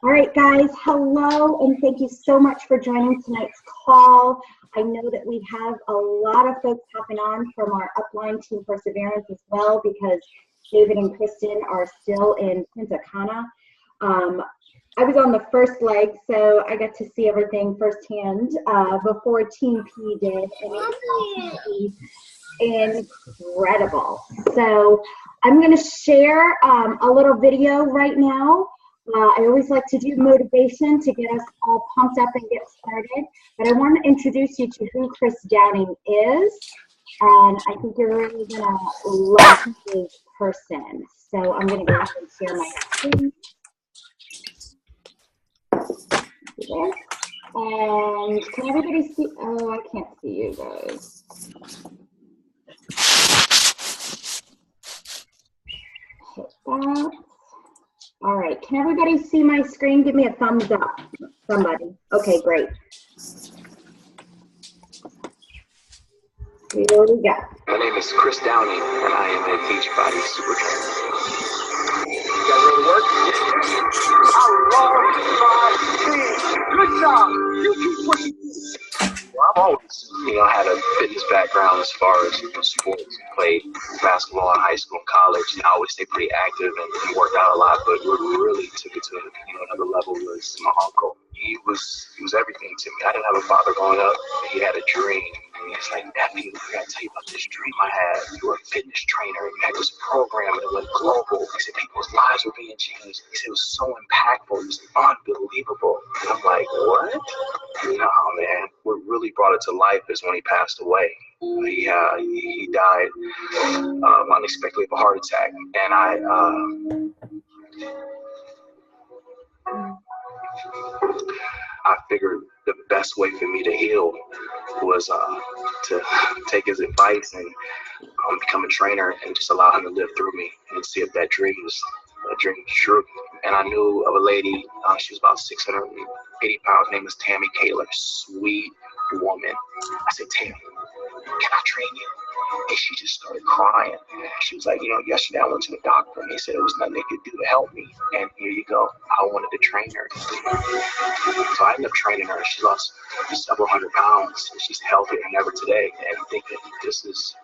All right, guys, hello, and thank you so much for joining tonight's call. I know that we have a lot of folks hopping on from our upline Team Perseverance as well, because David and Kristen are still in Punta Cana. I was on the first leg, so I got to see everything firsthand before Team P did, and it was incredible. So I'm going to share a little video right now. I always like to do motivation to get us all pumped up and get started, but I want to introduce you to who Chris Downing is, and I think you're really going to love his person. So I'm going to go ahead and share my screen. There. And can everybody see? Oh, I can't see you guys. Hit that. All right, can everybody see my screen? Give me a thumbs up, somebody. Okay, great. Here we go. My name is Chris Downing, and I am a Beachbody super trainer. You guys ready to work? I love my team. Good job. You keep pushing. Well, I've always, had a fitness background as far as sports. Played basketball in high school and college, and I always stayed pretty active and worked out a lot. But what really took it to another level was my uncle. He was everything to me. I didn't have a father growing up. He had a dream. And he's like, nephew, I gotta tell you about this dream I had. You were a fitness trainer. You had this program and it went global. He said people's lives were being changed. He said it was so impactful. It was unbelievable. And I'm like, what? No, man. What really brought it to life is when he passed away. He died unexpectedly of a heart attack. And I figured the best way for me to heal was to take his advice and become a trainer and just allow him to live through me and see if that dream was true. And I knew of a lady, she was about 680 pounds, her name was Tammy Kaler, sweet woman. I said, Tammy, can I train you? And she just started crying. She was like, yesterday I went to the doctor and they said it was nothing they could do to help me. And here you go. I wanted to train her. So I ended up training her. She lost several hundred pounds. She's healthier than ever today. And I'm thinking, this is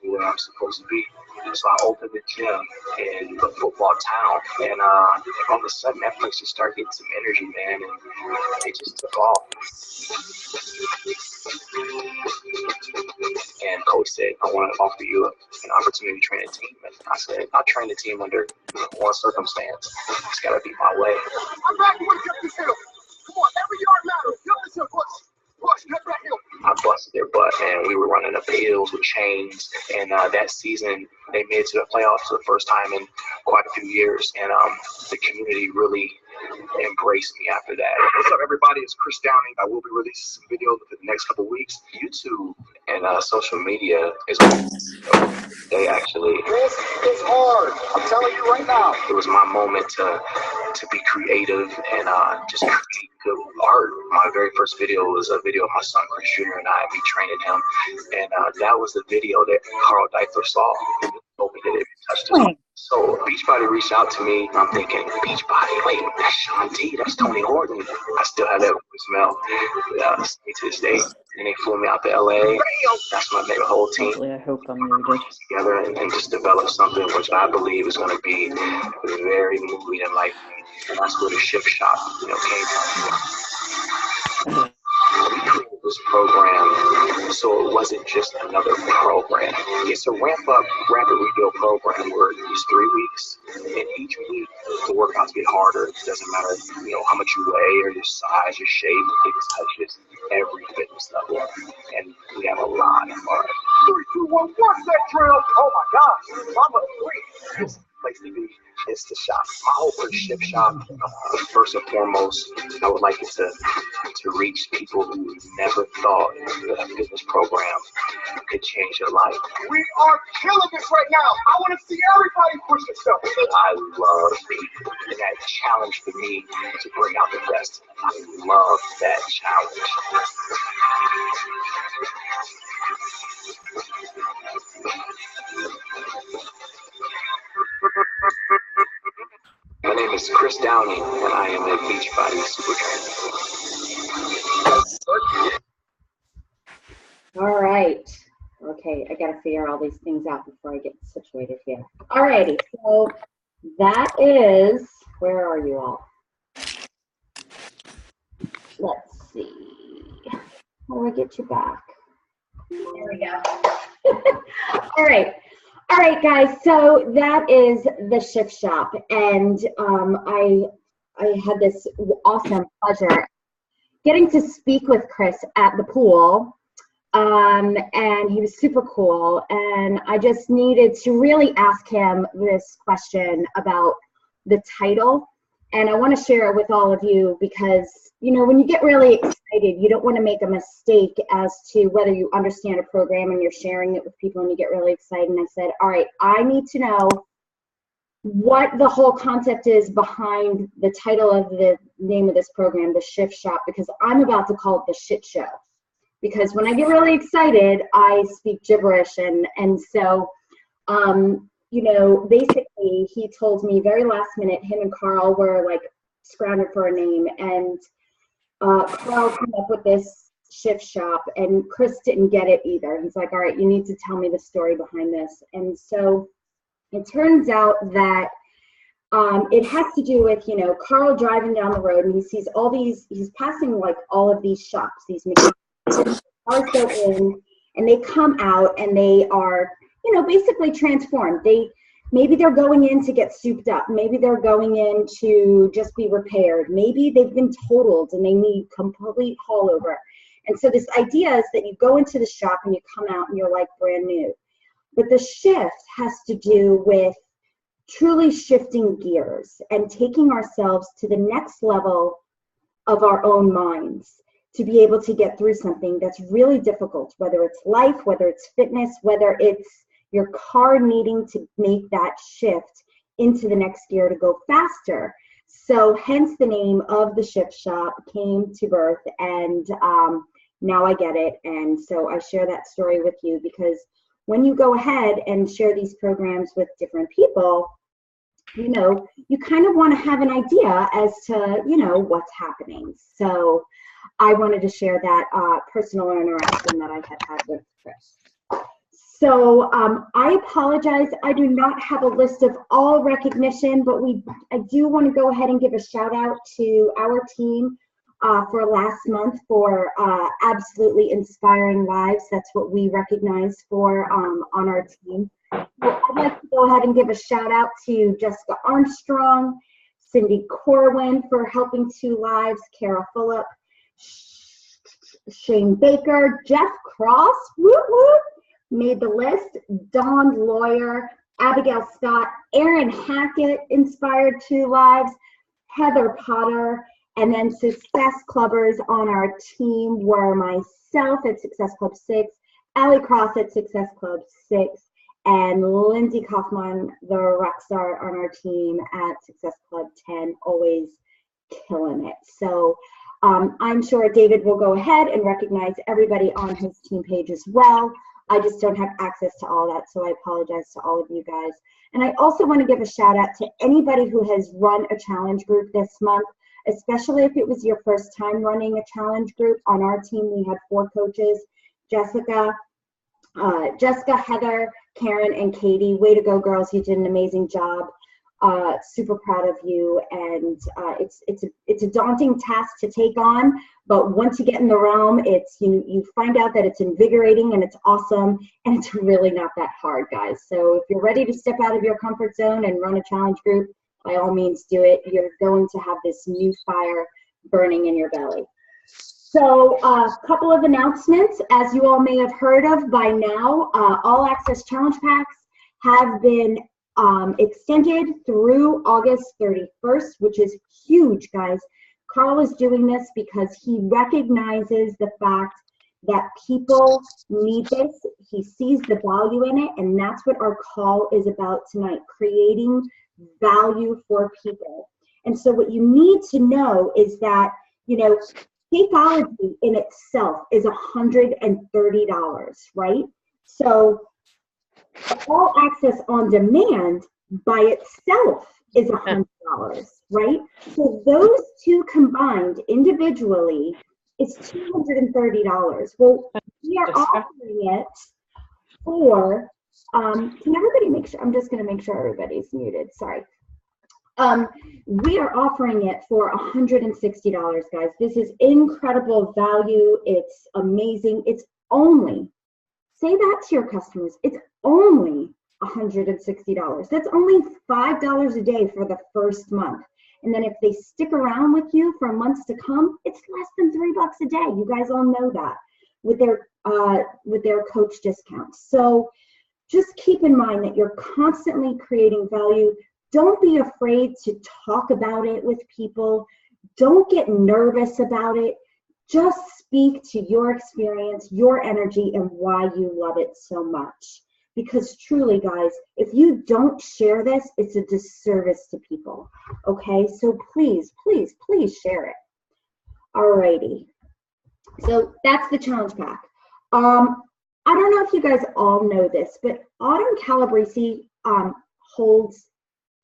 where I'm supposed to be. So I opened the gym in the football town. And all of a sudden that place just started getting some energy, man. And it just took off. And coach said, I want to offer you an opportunity to train a team. And I said, I'll train the team under one circumstance. It's got to be my way. I'm back to work up this hill. Come on, every yard matters. Get this hill, push, get that hill. I busted their butt, and we were running up hills with chains. And that season, they made it to the playoffs for the first time in quite a few years. And the community really embraced me after that. What's up, everybody? It's Chris Downing. I will be releasing some videos within the next couple of weeks. YouTube and social media is they actually. This is hard. I'm telling you right now. It was my moment to be creative and just create good art. My very first video was a video of my son Chris Jr. and I, me training him, and that was the video that Carl Deifler saw. Opened it, touched it. So Beachbody reached out to me. I'm thinking, Beachbody, wait, that's Sean T, that's Tony Horton. I still have that smell to this day. And they flew me out to LA. That's my whole team. I hope I'm muted. Together and just develop something which I believe is going to be very moving and life. And that's where the Shift Shop, came from. We created this program so it wasn't just another program. It's a rapid rebuild program where it's 3 weeks, and each week the workouts get harder. It doesn't matter, how much you weigh or your size, your shape. It touches every fitness level, and we have a lot of fun. 3, 2, 1, work that drill. Oh my gosh, Mama 3. It's the place to be. It's the shop. My whole first Shift Shop. First and foremost, I would like it to reach people who never thought that a fitness program could change their life. We are killing this right now. I want to see everybody push themselves. I love people, and that challenge for me to bring out the best. I love that challenge. My name is Chris Downey, and I am a Beachbody super trainer. All right. Okay, I got to figure all these things out before I get situated here. All righty, so that is, where are you all? Let's see. How do I get you back? There we go. All right. All right, guys, so that is the Shift Shop, and I had this awesome pleasure getting to speak with Chris at the pool, and he was super cool, and I just needed to really ask him this question about the title, and I want to share it with all of you because, you know, when you get really excited, you don't want to make a mistake as to whether you understand a program and you're sharing it with people and you get really excited. And I said, all right, I need to know what the whole concept is behind the title of the name of this program, the Shift Shop, because I'm about to call it the Shit Show. Because when I get really excited, I speak gibberish. And so, you know, basically he told me very last minute, him and Carl were like scrounging for a name, and Carl came up with this Shift Shop, and Chris didn't get it either. He's like, all right, you need to tell me the story behind this. And so it turns out that it has to do with, you know, Carl driving down the road, and he sees all these, he's passing like all of these shops, these mechanics. Cars go in, and they come out, and they are, you know, basically transformed. Maybe they're going in to get souped up. Maybe they're going in to just be repaired. Maybe they've been totaled and they need complete haul over. And so this idea is that you go into the shop and you come out and you're like brand new. But the shift has to do with truly shifting gears and taking ourselves to the next level of our own minds to be able to get through something that's really difficult, whether it's life, whether it's fitness, whether it's your car needing to make that shift into the next gear to go faster. So hence the name of the Shift Shop came to birth, and now I get it. And so I share that story with you because when you go ahead and share these programs with different people, you know, you kind of want to have an idea as to, you know, what's happening. So I wanted to share that personal interaction that I had with Chris. So I apologize. I do not have a list of all recognition, but I do want to go ahead and give a shout out to our team for last month for absolutely inspiring lives. That's what we recognize for on our team. So I'd like to go ahead and give a shout out to Jessica Armstrong, Cindy Corwin for helping 2 lives, Kara Fulop, Shane Baker, Jeff Cross, whoop whoop, made the list, Dawn Lawyer, Abigail Scott, Aaron Hackett inspired 2 lives, Heather Potter, and then Success Clubbers on our team were myself at Success Club 6, Allie Cross at Success Club 6, and Lindsay Kaufman, the rock star on our team at Success Club 10, always killing it. So I'm sure David will go ahead and recognize everybody on his team page as well. I just don't have access to all that, so I apologize to all of you guys. And I also want to give a shout out to anybody who has run a challenge group this month, especially if it was your first time running a challenge group. On our team, we had 4 coaches, Jessica, Heather, Karen, and Katie. Way to go, girls. You did an amazing job. Super proud of you, and it's a daunting task to take on, but once you get in the realm, it's you find out that it's invigorating and it's awesome, and it's really not that hard, guys. So if you're ready to step out of your comfort zone and run a challenge group, by all means do it. You're going to have this new fire burning in your belly. So a couple of announcements. As you all may have heard of by now, all access challenge packs have been extended through August 31st, which is huge, guys. Carl is doing this because he recognizes the fact that people need this. He sees the value in it, and that's what our call is about tonight, creating value for people. And so what you need to know is that, you know, Shakeology in itself is $130, right? So all access on demand by itself is $100. right? So those two combined individually is $230. Well, we are offering it for, can everybody make sure, I'm just gonna make sure everybody's muted, sorry. We are offering it for $160, guys. This is incredible value. It's amazing. It's only, say that to your customers, it's only $160. That's only $5 a day for the first month. And then if they stick around with you for months to come, it's less than $3 a day. You guys all know that with their coach discounts. So just keep in mind that you're constantly creating value. Don't be afraid to talk about it with people. Don't get nervous about it. Just speak to your experience, your energy, and why you love it so much. Because truly, guys, if you don't share this, it's a disservice to people. Okay, so please, please, please share it. Alrighty. So that's the challenge pack. I don't know if you guys all know this, but Autumn Calabrese holds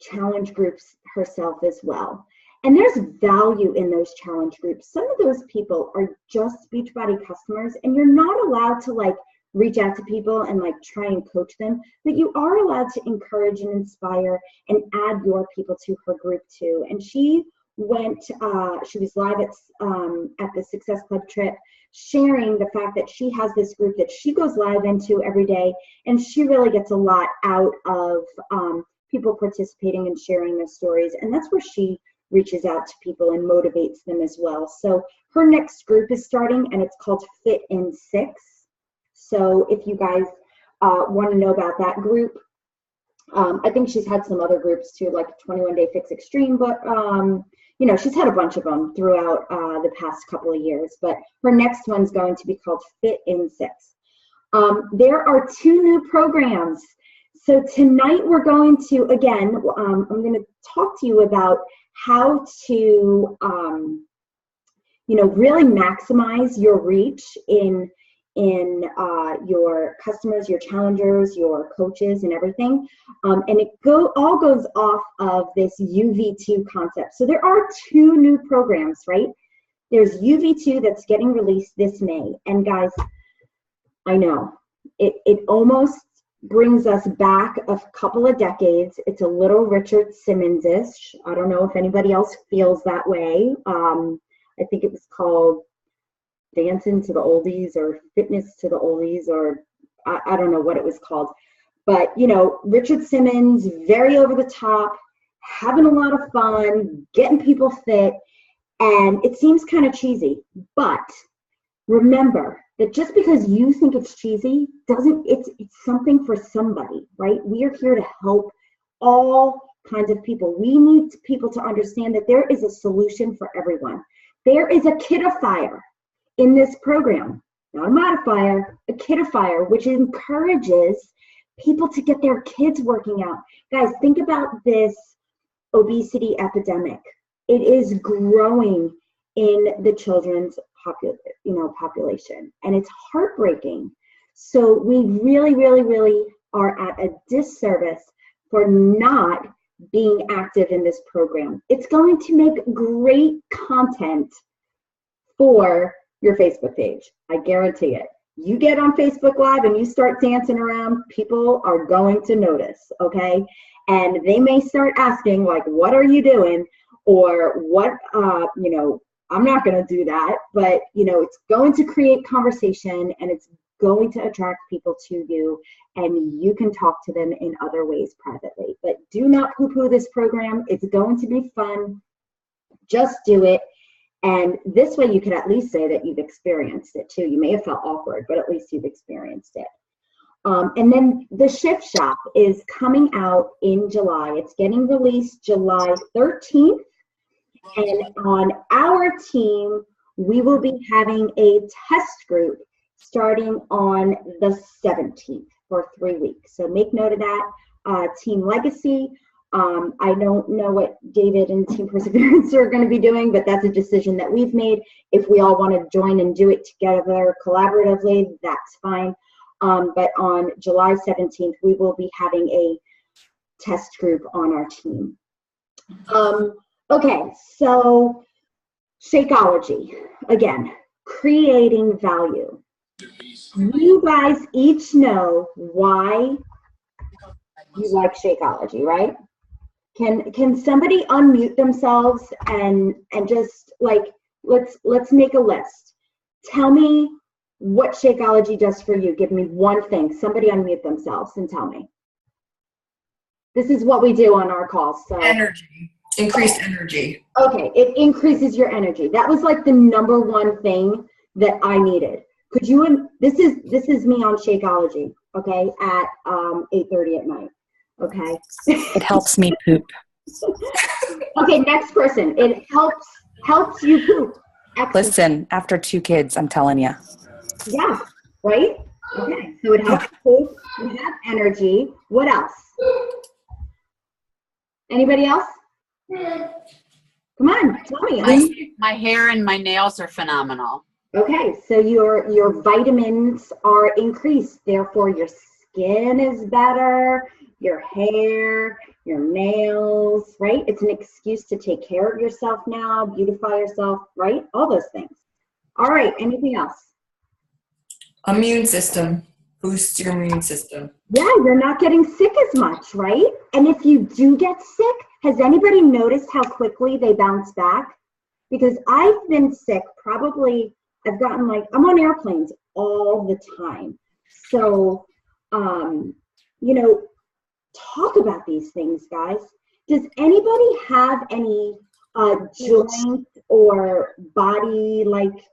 challenge groups herself as well. And there's value in those challenge groups. Some of those people are just Beachbody customers, and you're not allowed to like reach out to people and like try and coach them, but you are allowed to encourage and inspire and add your people to her group too. And she went, she was live at the Success Club trip, sharing the fact that she has this group that she goes live into every day, and she really gets a lot out of people participating and sharing their stories, and that's where she reaches out to people and motivates them as well. So her next group is starting, and it's called Fit in 6. So if you guys want to know about that group, I think she's had some other groups too, like 21 Day Fix Extreme, but you know, she's had a bunch of them throughout the past couple of years, but her next one's going to be called Fit in 6. There are 2 new programs. So tonight we're going to, again, I'm going to talk to you about how to, you know, really maximize your reach in your customers, your challengers, your coaches, and everything. And it all goes off of this UV2 concept. So there are 2 new programs, right? There's UV2 that's getting released this May. And guys, I know, it almost brings us back a couple of decades. It's a little Richard Simmons-ish. I don't know if anybody else feels that way. I think it was called Dancing to the Oldies or Fitness to the Oldies, or I don't know what it was called. But, you know, Richard Simmons, very over the top, having a lot of fun, getting people fit, and it seems kind of cheesy. But remember that just because you think it's cheesy, it's something for somebody, right? We are here to help all kinds of people. We need people to understand that there is a solution for everyone. There is a kiddifier in this program, not a modifier, a kiddifier, which encourages people to get their kids working out. Guys, think about this obesity epidemic. It is growing in the children's population, and it's heartbreaking. So we really, really, really are at a disservice for not being active in this program. It's going to make great content for your Facebook page. I guarantee it. You get on Facebook Live and you start dancing around, people are going to notice, okay? And they may start asking, like, what are you doing? Or what, you know, I'm not going to do that, but, you know, it's going to create conversation, and it's going to attract people to you, and you can talk to them in other ways privately. But do not poo-poo this program. It's going to be fun. Just do it. And this way you can at least say that you've experienced it too. You may have felt awkward, but at least you've experienced it. And then the Shift Shop is coming out in July. It's getting released July 13th. And on our team, we will be having a test group starting on the 17th for 3 weeks. So make note of that. Team Legacy. I don't know what David and Team Perseverance are going to be doing, but that's a decision that we've made. If we all want to join and do it together collaboratively, that's fine. But on July 17th, we will be having a test group on our team. Okay, so Shakeology, again, creating value. You guys each know why you like Shakeology, right? Can somebody unmute themselves and just like let's make a list. Tell me what Shakeology does for you. Give me one thing. Somebody unmute themselves and tell me. This is what we do on our calls. So energy, increased energy. Okay, it increases your energy. That was like the number one thing that I needed. Could you? This is me on Shakeology. Okay, at 8:30 at night. Okay. It helps me poop. Okay, next person. It helps you poop. Excellent. Listen, after 2 kids, I'm telling you. Yeah, right? Okay, so it helps poop. You have energy. What else? Anybody else? Come on, tell me. My hair and my nails are phenomenal. Okay, so your vitamins are increased, therefore your skin is better, your hair, your nails, right? It's an excuse to take care of yourself now, beautify yourself, right? All those things. All right, anything else? Immune system. Boost your immune system. Yeah, you're not getting sick as much, right? And if you do get sick, has anybody noticed how quickly they bounce back? Because I've been sick probably, I've gotten like, I'm on airplanes all the time. So, you know, talk about these things, guys. Does anybody have any joint or body like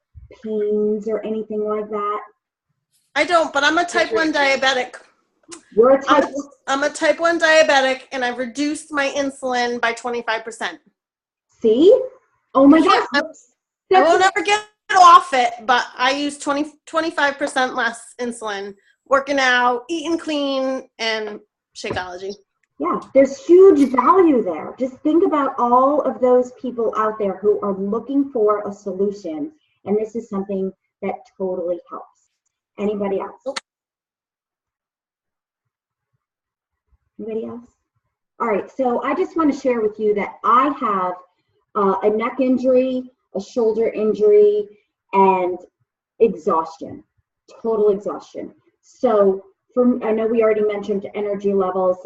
pains or anything like that? I don't, but I'm a type 1 diabetic. You're a type I'm a type 1 diabetic, and I've reduced my insulin by 25%. See? Oh my gosh. I won't ever get off it, but I use 25% less insulin, working out, eating clean, and Shakeology. Yeah, there's huge value there. Just think about all of those people out there who are looking for a solution, and this is something that totally helps. Anybody else? Anybody else? All right, so I just want to share with you that I have a neck injury, a shoulder injury, and exhaustion, total exhaustion. So I know we already mentioned energy levels.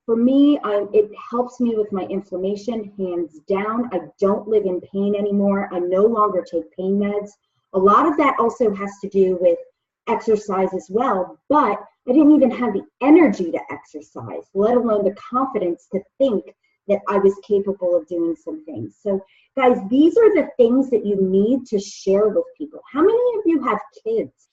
For me, it helps me with my inflammation, hands down. I don't live in pain anymore. I no longer take pain meds. A lot of that also has to do with exercise as well, but I didn't even have the energy to exercise, let alone the confidence to think that I was capable of doing some things. So guys, these are the things that you need to share with people. How many of you have kids,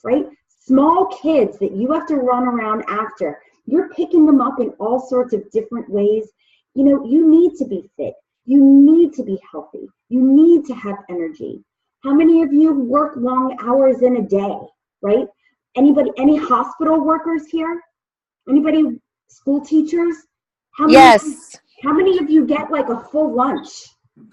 right? Small kids that you have to run around after. You're picking them up in all sorts of different ways. You know, you need to be fit. You need to be healthy. You need to have energy. How many of you work long hours in a day, right? Anybody, any hospital workers here? Anybody, school teachers? Yes. How many of you get like a full lunch?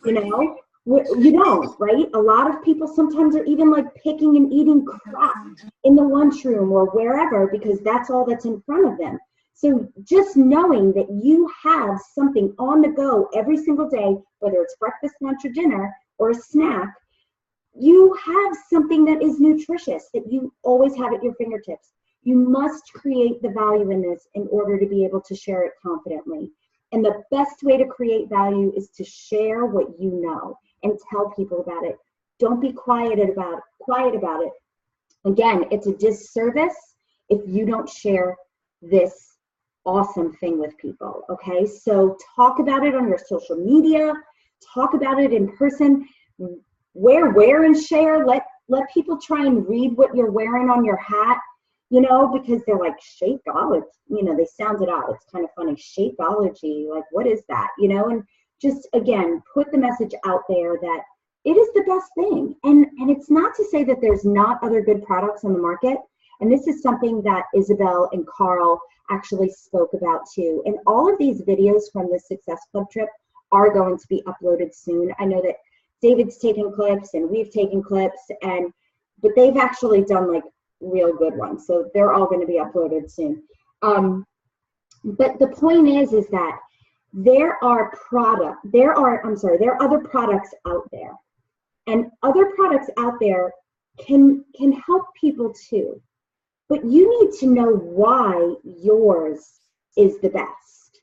You know, you don't, right? A lot of people sometimes are even like picking and eating crap in the lunchroom or wherever because that's all that's in front of them. So just knowing that you have something on the go every single day, whether it's breakfast, lunch, or dinner, or a snack, you have something that is nutritious that you always have at your fingertips. You must create the value in this in order to be able to share it confidently. And the best way to create value is to share what you know and tell people about it. Don't be quiet about it. Again, it's a disservice if you don't share this awesome thing with people, okay? So talk about it on your social media, talk about it in person, wear and share. Let people try and read what you're wearing on your hat, you know, because they're like, Shakeology, you know, they sound it out. It's kind of funny, Shakeology, like, what is that, you know? And just, again, put the message out there that it is the best thing. And it's not to say that there's not other good products on the market. And this is something that Isabel and Carl actually spoke about too. And all of these videos from the Success Club trip are going to be uploaded soon. I know that David's taken clips and we've taken clips, but they've actually done like real good ones. So they're all going to be uploaded soon. But the point is that there are other products out there, and other products out there can help people too. But you need to know why yours is the best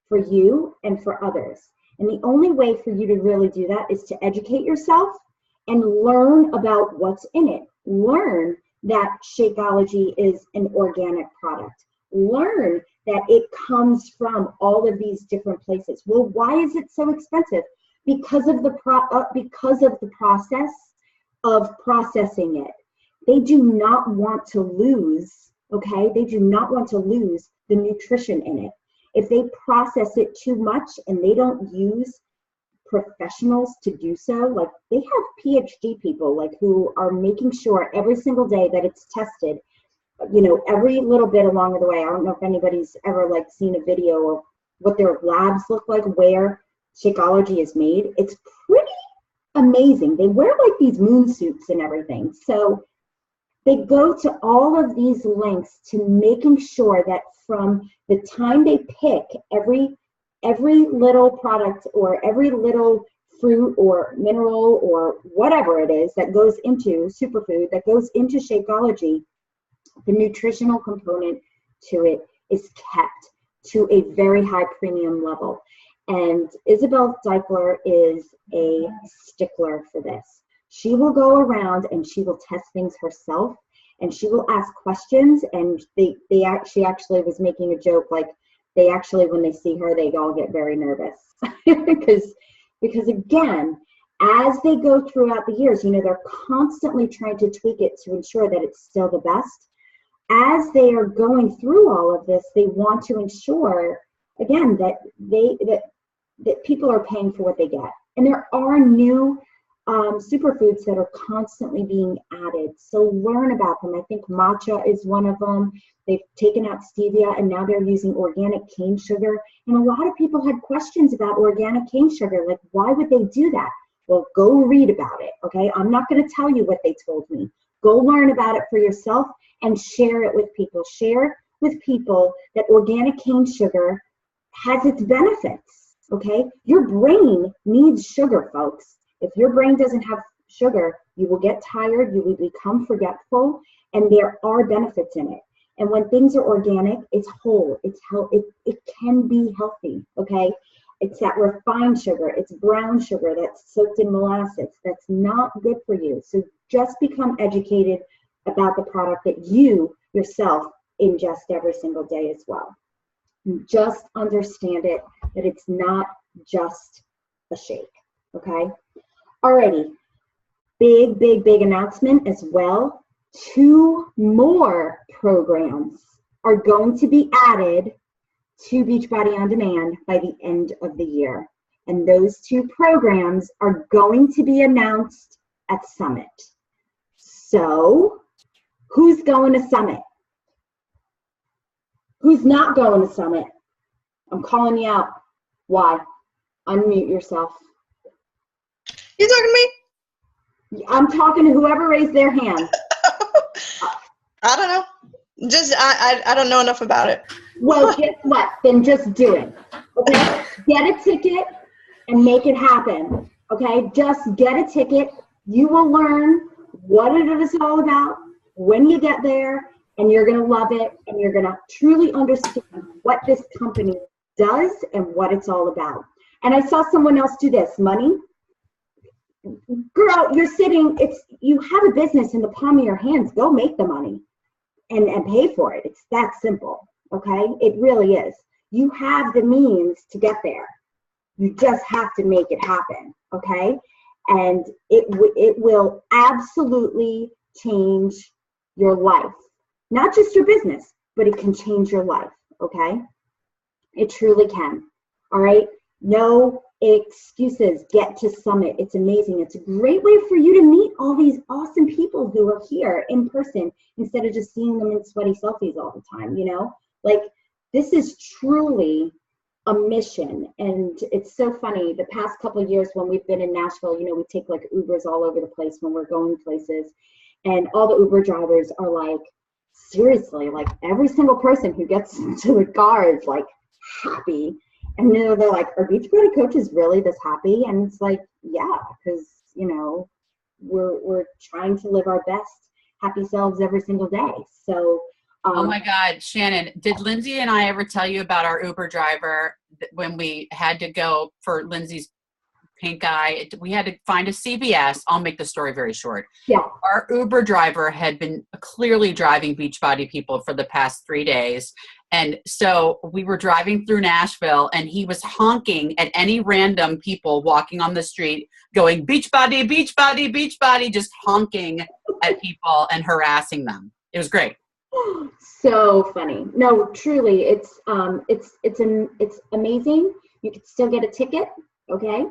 for you and for others. And the only way for you to really do that is to educate yourself and learn about what's in it. Learn that Shakeology is an organic product. Learn that it comes from all of these different places. Well, why is it so expensive? Because of the process of processing it. They do not want to lose, okay? They do not want to lose the nutrition in it. If they process it too much and they don't use professionals to do so, like they have PhD people like who are making sure every single day that it's tested, you know, every little bit along the way. I don't know if anybody's ever like seen a video of what their labs look like where Shakeology is made. It's pretty amazing. They wear like these moon suits and everything. So they go to all of these lengths to making sure that from the time they pick every little product or every little fruit or mineral or whatever it is that goes into superfood, that goes into Shakeology, the nutritional component to it is kept to a very high premium level. And Isabel Deichler is a stickler for this. She will go around and she will test things herself, and she will ask questions. And she actually was making a joke, like they actually, when they see her, they all get very nervous because again, as they go throughout the years, you know, they're constantly trying to tweak it to ensure that it's still the best. As they are going through all of this, they want to ensure again that that people are paying for what they get. And there are new superfoods that are constantly being added. So learn about them. I think matcha is one of them. They've taken out stevia and now they're using organic cane sugar. And a lot of people had questions about organic cane sugar. Like, why would they do that? Well, go read about it, okay? I'm not going to tell you what they told me. Go learn about it for yourself and share it with people. Share with people that organic cane sugar has its benefits, okay? Your brain needs sugar, folks. If your brain doesn't have sugar, you will get tired, you will become forgetful, and there are benefits in it. And when things are organic, it's whole, it can be healthy, okay? It's that refined sugar, it's brown sugar that's soaked in molasses. That's not good for you. So just become educated about the product that you yourself ingest every single day as well. Just understand it, that it's not just a shake, okay? Alrighty, big announcement as well. 2 more programs are going to be added to Beachbody On Demand by the end of the year. And those 2 programs are going to be announced at Summit. So, who's going to Summit? Who's not going to Summit? I'm calling you out. Why? Unmute yourself. You talking to me? I'm talking to whoever raised their hand. I don't know. Just I don't know enough about it. Well, guess what? Then just do it. Okay? Get a ticket and make it happen. Okay? Just get a ticket. You will learn what it is all about when you get there, and you're going to love it, and you're going to truly understand what this company does and what it's all about. And I saw someone else do this. Money. Girl, you're sitting, you have a business in the palm of your hands. Go make the money and pay for it. It's that simple, okay? It really is. You have the means to get there. You just have to make it happen, okay? And it will absolutely change your life. Not just your business, but it can change your life, okay? It truly can, all right? No excuses. Get to Summit. It's amazing. It's a great way for you to meet all these awesome people who are here in person instead of just seeing them in sweaty selfies all the time, you know? Like, this is truly a mission. And it's so funny. The past couple of years when we've been in Nashville, you know, we take like Ubers all over the place when we're going places. And all the Uber drivers are like, seriously, like every single person who gets into the car is like happy. And they're like, are Beachbody coaches really this happy? And it's like, yeah, because, you know, we're trying to live our best happy selves every single day. So, oh my God, Shannon, did Lindsay and I ever tell you about our Uber driver when we had to go for Lindsay's pink eye? We had to find a CVS. I'll make the story very short. Yeah. Our Uber driver had been clearly driving Beachbody people for the past 3 days. And so we were driving through Nashville and he was honking at any random people walking on the street going, Beachbody, Beachbody, Beachbody, just honking at people and harassing them. It was great. So funny. No, truly, it's amazing. You can still get a ticket, okay?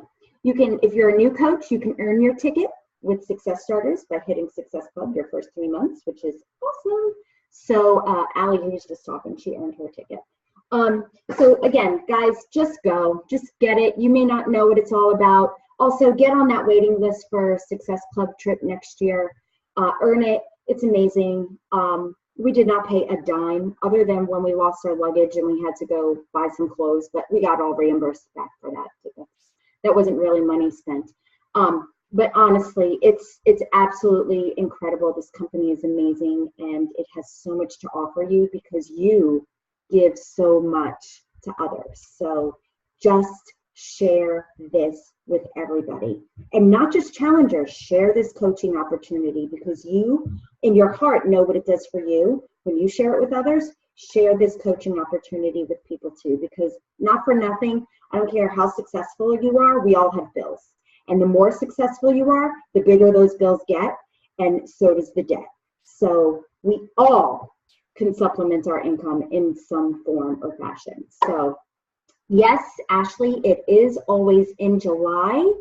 You can, if you're a new coach, you can earn your ticket with Success Starters by hitting Success Club your first 3 months, which is awesome. So Allie, who was just talking, she earned her ticket. So again, guys, just go, just get it. You may not know what it's all about. Also, get on that waiting list for Success Club trip next year. Earn it. It's amazing. We did not pay a dime other than when we lost our luggage and we had to go buy some clothes, but we got all reimbursed back for that. That wasn't really money spent. But honestly, it's absolutely incredible. This company is amazing and it has so much to offer you because you give so much to others. So just share this with everybody, and not just challengers. Share this coaching opportunity because you in your heart know what it does for you. When you share it with others, share this coaching opportunity with people too, because not for nothing, I don't care how successful you are, we all have bills. And the more successful you are, the bigger those bills get, and so does the debt. So we all can supplement our income in some form or fashion. So yes, Ashley, it is always in July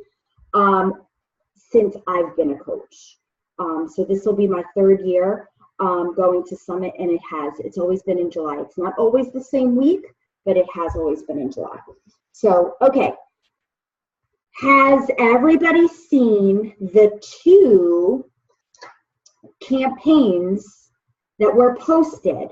since I've been a coach. So this will be my 3rd year going to Summit, and it's always been in July. It's not always the same week, but it has always been in July. So, okay. Has everybody seen the 2 campaigns that were posted?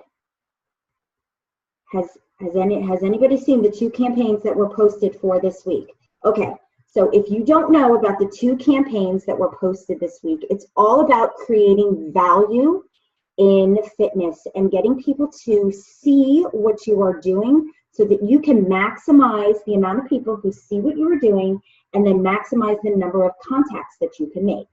Has anybody seen the 2 campaigns that were posted for this week? Okay, so if you don't know about the 2 campaigns that were posted this week, it's all about creating value in fitness and getting people to see what you are doing so that you can maximize the amount of people who see what you are doing and then maximize the number of contacts that you can make,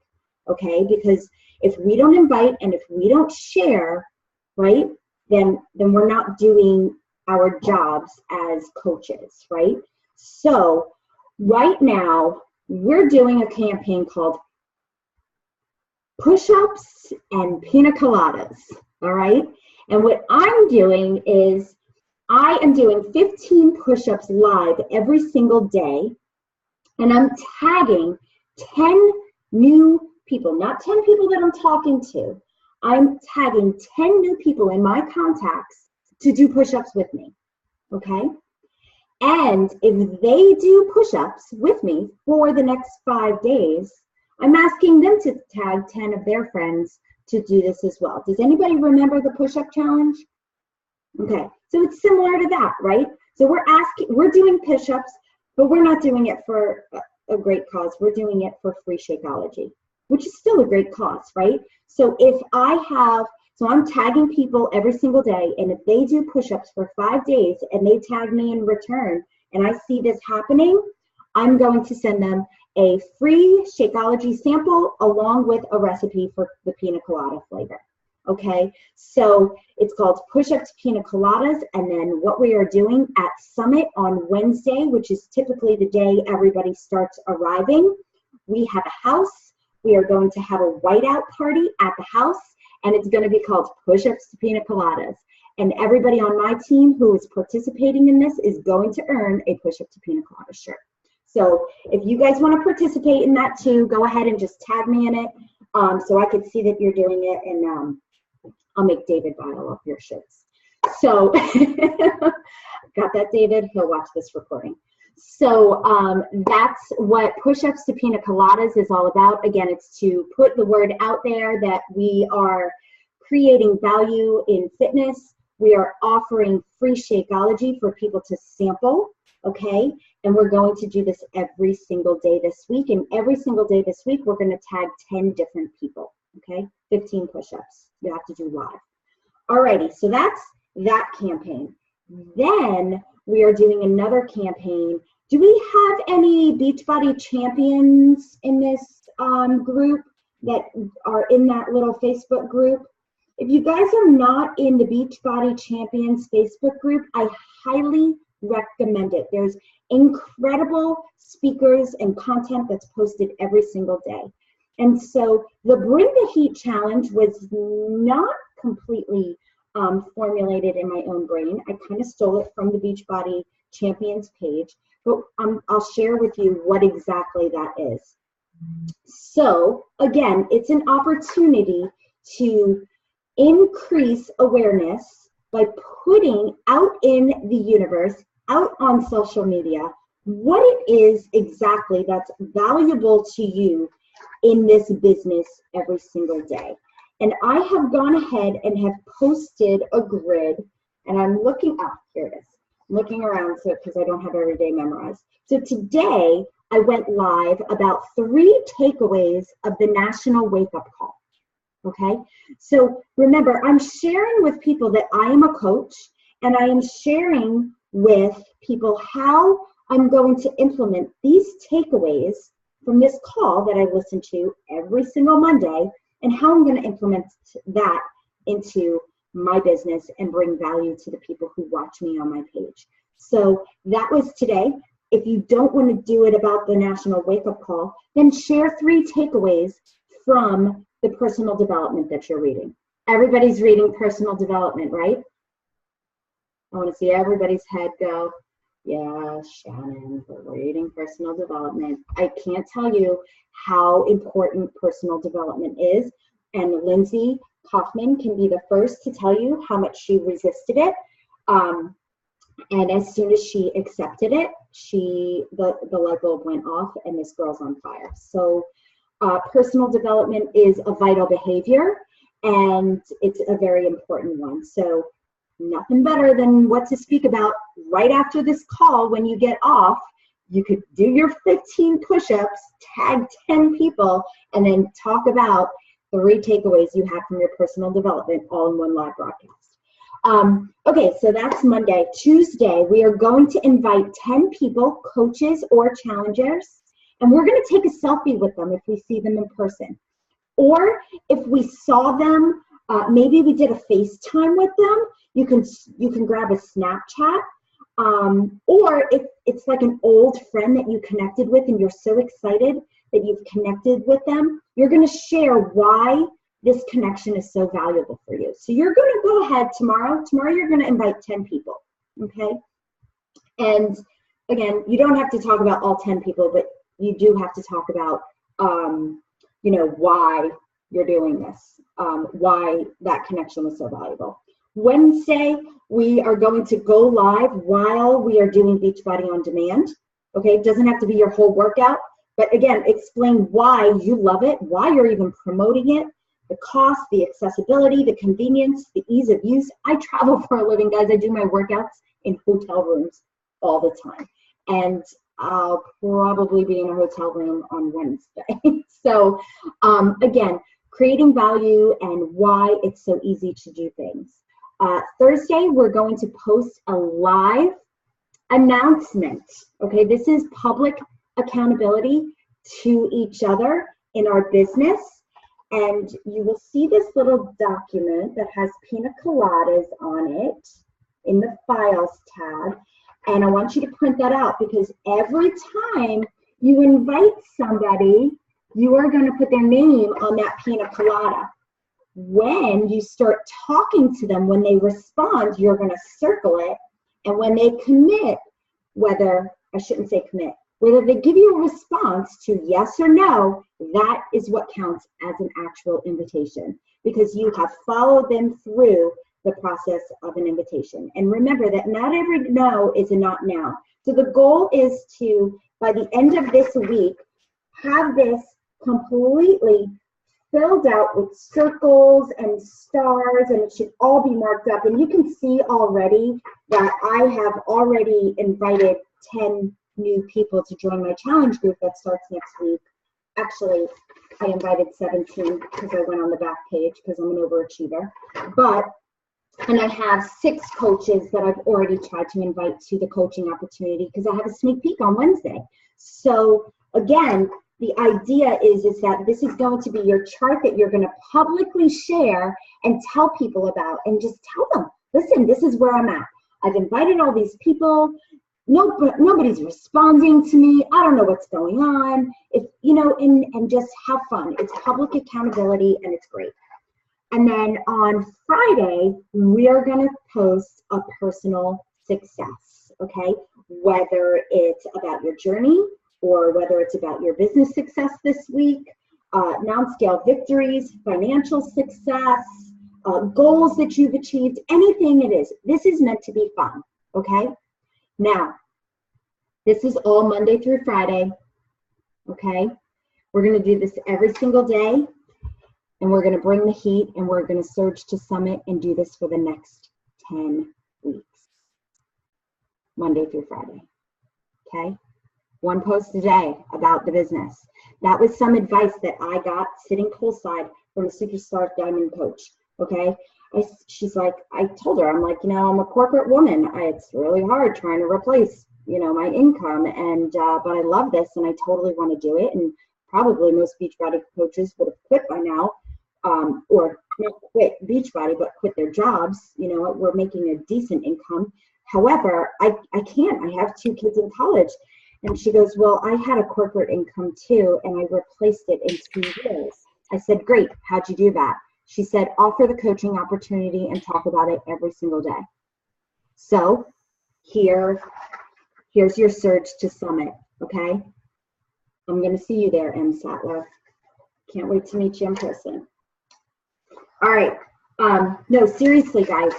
okay? Because if we don't invite and if we don't share, right, then we're not doing our jobs as coaches, right? So right now, we're doing a campaign called Pushups and Pina Coladas, all right? And what I'm doing is I am doing 15 push-ups live every single day, and I'm tagging 10 new people, not 10 people that I'm talking to. I'm tagging 10 new people in my contacts to do push-ups with me, okay? And if they do push-ups with me for the next 5 days, I'm asking them to tag 10 of their friends to do this as well. Does anybody remember the push-up challenge? Okay, so it's similar to that, right? So we're doing push-ups, but we're not doing it for a great cause. We're doing it for free Shakeology, which is still a great cause, right? So I'm tagging people every single day, and if they do push-ups for 5 days and they tag me in return, and I see this happening, I'm going to send them a free Shakeology sample along with a recipe for the Pina Colada flavor. Okay, so it's called Push-Ups Pina Coladas, and then what we are doing at Summit on Wednesday, which is typically the day everybody starts arriving, we have a house. We are going to have a whiteout party at the house, and it's going to be called Push-Ups to Pina Coladas. And everybody on my team who is participating in this is going to earn a Push-Up to Pina Colada shirt. So if you guys want to participate in that too, go ahead and just tag me in it so I can see that you're doing it, and I'll make David buy all of your shirts. So got that, David? He'll watch this recording. So that's what Push-Ups to Pina Coladas is all about. Again, it's to put the word out there that we are creating value in fitness. We are offering free Shakeology for people to sample, okay? And we're going to do this every single day this week. And every single day this week, we're going to tag 10 different people, okay? 15 push-ups you have to do live. Alrighty, so that's that campaign. Then we are doing another campaign. Do we have any Beachbody champions in this group that are in that little Facebook group? If you guys are not in the Beachbody Champions Facebook group, I highly recommend it. There's incredible speakers and content that's posted every single day. And so the Bring the Heat Challenge was not completely formulated in my own brain. I kind of stole it from the Beachbody Champions page, but I'll share with you what exactly that is. So again, it's an opportunity to increase awareness by putting out in the universe, out on social media, what it is exactly that's valuable to you in this business every single day. And I have gone ahead and have posted a grid, and I'm looking, here it is. I'm looking around because I don't have every day memorized. So today I went live about 3 takeaways of the National Wake Up Call. Okay, so remember, I'm sharing with people that I am a coach, and I am sharing with people how I'm going to implement these takeaways from this call that I listen to every single Monday, and how I'm going to implement that into my business and bring value to the people who watch me on my page. So that was today. If you don't want to do it about the National Wake Up Call, then share 3 takeaways from the personal development that you're reading. Everybody's reading personal development, right? I want to see everybody's head go, yeah, Shannon, we're reading personal development. I can't tell you how important personal development is. And Lindsay Kaufman can be the first to tell you how much she resisted it. And as soon as she accepted it, the light bulb went off and this girl's on fire. So personal development is a vital behavior, and it's a very important one. So nothing better than what to speak about right after this call. When you get off, you could do your 15 push-ups, tag 10 people, and then talk about 3 takeaways you have from your personal development all in one live broadcast. Okay, so that's Monday. Tuesday, we are going to invite 10 people, coaches or challengers, and we're going to take a selfie with them if we see them in person. Or if we saw them, maybe we did a FaceTime with them, you can grab a Snapchat. Or if it's like an old friend that you connected with and you're so excited that you've connected with them, you're going to share why this connection is so valuable for you. So you're going to go ahead tomorrow you're going to invite 10 people, okay? And again, you don't have to talk about all 10 people, but you do have to talk about, you know, why you're doing this, why that connection was so valuable. Wednesday, we are going to go live while we are doing Beachbody on Demand. Okay, it doesn't have to be your whole workout, but again, explain why you love it, why you're even promoting it, the cost, the accessibility, the convenience, the ease of use. I travel for a living, guys. I do my workouts in hotel rooms all the time. And I'll probably be in a hotel room on Wednesday. So again, creating value and why it's so easy to do things. Thursday, we're going to post a live announcement. Okay, this is public accountability to each other in our business. And you will see this little document that has Pina Coladas on it in the Files tab. And I want you to print that out, because every time you invite somebody, you are going to put their name on that Pina Colada. When you start talking to them, when they respond, you're going to circle it. And when they commit, whether they give you a response to yes or no, that is what counts as an actual invitation, because you have followed them through the process of an invitation. And remember that not every no is a not now. So the goal is to, by the end of this week, have this completely filled out with circles and stars, and it should all be marked up. And you can see already that I have already invited 10 new people to join my challenge group that starts next week. Actually, I invited 17 because I went on the back page because I'm an overachiever. And I have 6 coaches that I've already tried to invite to the coaching opportunity because I have a sneak peek on Wednesday. So again, the idea is that this is going to be your chart that you're going to publicly share and tell people about, and just tell them, listen, this is where I'm at. I've invited all these people. Nobody's responding to me. I don't know what's going on. And just have fun. It's public accountability and it's great. And then on Friday, we are going to post a personal success, okay? Whether it's about your journey or whether it's about your business success this week, non-scale victories, financial success, goals that you've achieved, anything it is. This is meant to be fun, okay? Now, this is all Monday through Friday, okay? We're going to do this every single day, and we're going to bring the heat, and we're going to surge to summit and do this for the next 10 weeks, Monday through Friday, okay? 1 post a day about the business. That was some advice that I got sitting poolside from a superstar diamond coach, okay? She's like, I told her, I'm like, I'm a corporate woman. It's really hard trying to replace, my income, and but I love this, and I totally want to do it. And probably most Beachbody coaches would have quit by now, or not quit Beachbody, but quit their jobs. We're making a decent income. However, I can't. I have 2 kids in college. And she goes, well, I had a corporate income too, and I replaced it in 2 years. I said, great. How'd you do that? She said, offer the coaching opportunity and talk about it every single day. So here's your surge to summit, okay? I'm going to see you there, M. Sattler. Can't wait to meet you in person. All right. No, seriously, guys.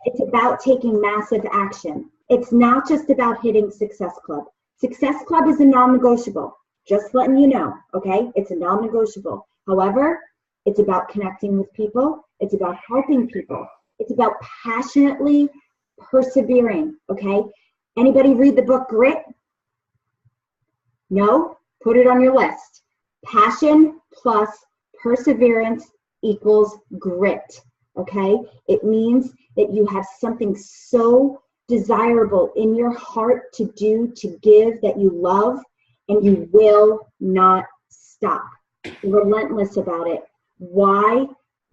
It's about taking massive action. It's not just about hitting Success Club. Success Club is a non-negotiable. Just letting you know, okay? It's a non-negotiable. However, it's about connecting with people. It's about helping people. It's about passionately persevering, okay? Anybody read the book Grit? No? Put it on your list. Passion plus perseverance equals grit, okay? It means that you have something so desirable in your heart to do, to give, that you love, and you will not stop. Relentless about it. Why?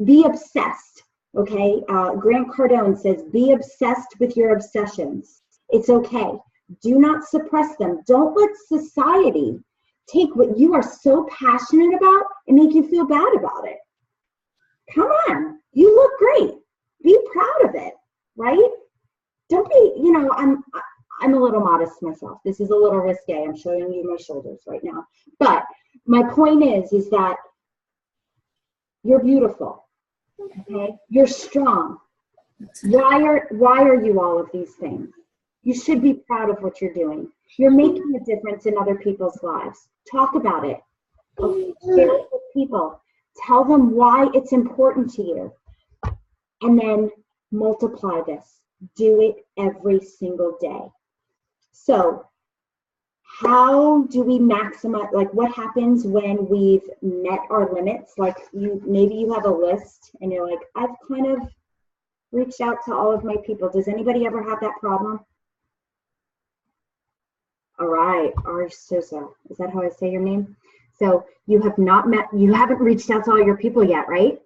Be obsessed, okay? Grant Cardone says, be obsessed with your obsessions. It's okay. Do not suppress them. Don't let society take what you are so passionate about and make you feel bad about it. Come on. You look great. Be proud of it, right? Don't be, I'm a little modest myself. This is a little risque. I'm showing you my shoulders right now. But my point is that you're beautiful, okay? You're strong. Why are you all of these things? You should be proud of what you're doing. You're making a difference in other people's lives. Talk about it. Okay? Share it with people. Tell them why it's important to you. And then multiply this. Do it every single day. So how do we maximize, what happens when we've met our limits? Maybe you have a list and you're like, I've kind of reached out to all of my people. Does anybody ever have that problem? All right, Ari Sosa, is that how I say your name? So you haven't reached out to all your people yet, right?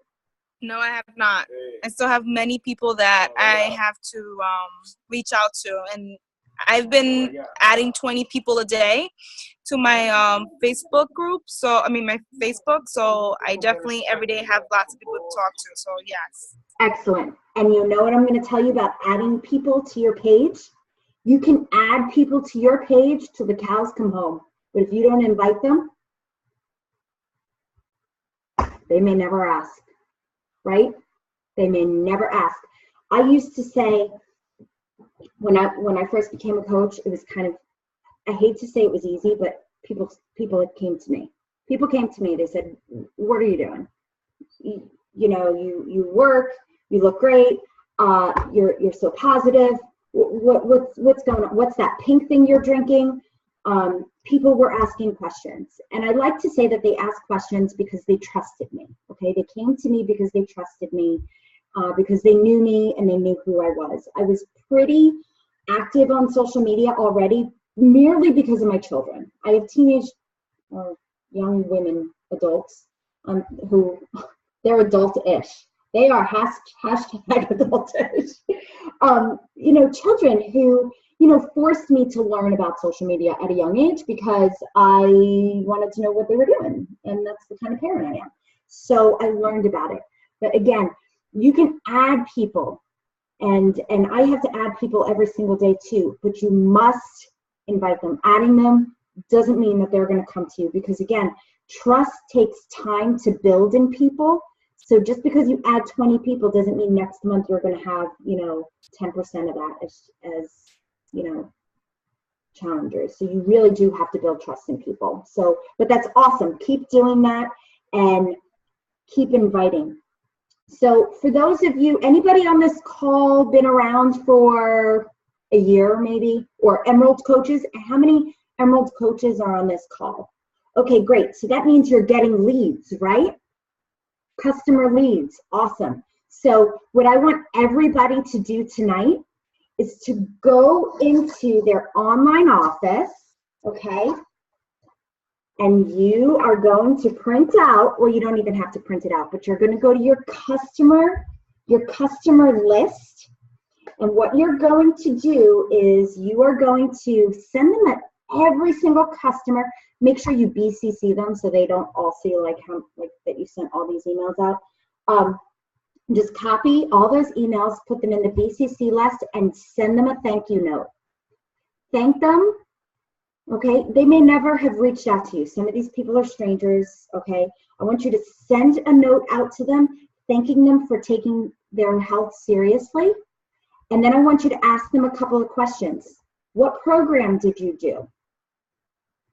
No, I have not. I still have many people that I have to reach out to, and I've been adding 20 people a day to my Facebook group. My Facebook. So I definitely every day have lots of people to talk to. So yes. Excellent. And you know what I'm going to tell you about adding people to your page? You can add people to your page till the cows come home. But if you don't invite them, they may never ask, right? They may never ask. I used to say, when I first became a coach, it was kind of, I hate to say it was easy, but people came to me. People came to me. They said, "What are you doing? You work. You look great. You're so positive. what's going on? What's that pink thing you're drinking? People were asking questions. And I like to say that they asked questions because they trusted me, okay? They came to me because they trusted me, because they knew me and they knew who I was. I was pretty active on social media already, merely because of my children. I have teenage or young women, adults, who, they're adult-ish. They are hashtag adult-ish. Children who, forced me to learn about social media at a young age because I wanted to know what they were doing. And that's the kind of parent I am. So I learned about it. But again, you can add people, and I have to add people every single day too, but you must invite them. Adding them doesn't mean that they're going to come to you, because again, trust takes time to build in people. So just because you add 20 people doesn't mean next month you're going to have, 10% of that as challengers. So you really do have to build trust in people. So, but that's awesome. Keep doing that and keep inviting. So for those of you, anybody on this call been around for a year maybe, or Emerald coaches? How many Emerald coaches are on this call? Okay, great. So that means you're getting leads, right? Customer leads. Awesome. So what I want everybody to do tonight is to go into their online office, okay? And you are going to print out, well, you don't even have to print it out, but you're going to go to your customer list. And what you're going to do is you are going to send them every single customer. Make sure you BCC them so they don't all see that you sent all these emails out. Just copy all those emails, put them in the BCC list, and send them a thank you note. Thank them. Okay, they may never have reached out to you. Some of these people are strangers, okay? I want you to send a note out to them, thanking them for taking their health seriously. And then I want you to ask them a couple of questions. What program did you do?